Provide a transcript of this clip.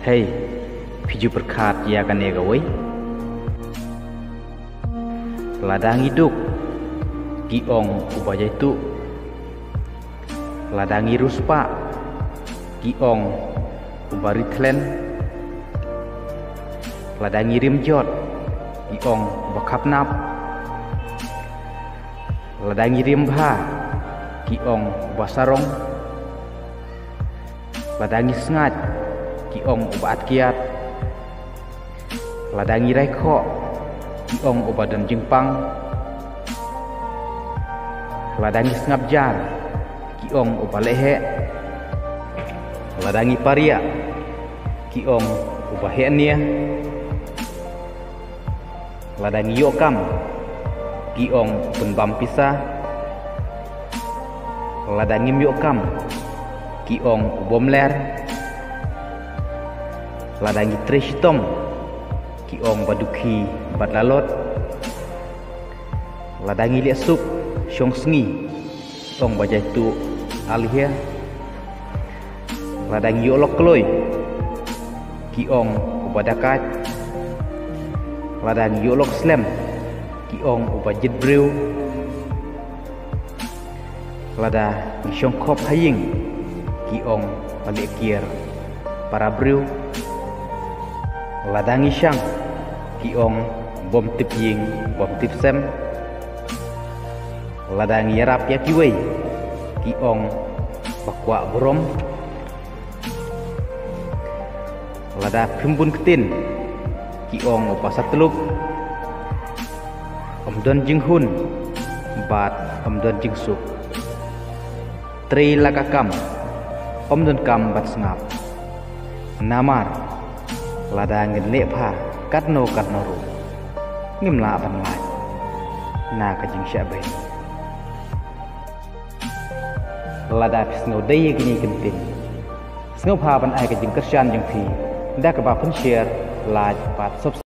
Hei, piju berkat ya kan ya gawai. Ladang hidup, giong ubah itu. Ladangi ruspa, giong ubah ritlen. Ladangi rimjot, giong ubah kapnap. Ladangi rimbha, giong ubah sarong. Ladangi sengat, giong ubah atkiat. Ladangi raikho, giong ubah dan jengpang. Ladangi sengap jar, giong ubah lehe. Ladangi paria, giong ubah henia. Ladangi yokam, giong penbam pisah. Ladangi myokam, giong ubom ler. Ladangi trishtom, giong baduki badlalot. Ladangi liat sup, syong sengi, giong bajai tu alihya. Ladangi yolok kloy, giong ubadakat. Ladangi yolok slem, giong ubah jedbrew. Lada syong kop haying, giong balik kier para brew. Ladangi syang, giong bom tip ying, bom tip sem. Ladangi yarap ya kiwei, giong bakwa borom. Lada pimbun ketin, giong upasa teluk. Omdon jinghun, bat omdon jingsuk. Tri lakakam, omdon kam bat sengap. Namar, lada ngin lepha, katno ru. Ngimla ban laj, na kajing syabay. Lada pisngau daya gini gentin. Sengau pa ban ay kajing kersyan jeng pi. Dah kebab share, like, pat, subscribe.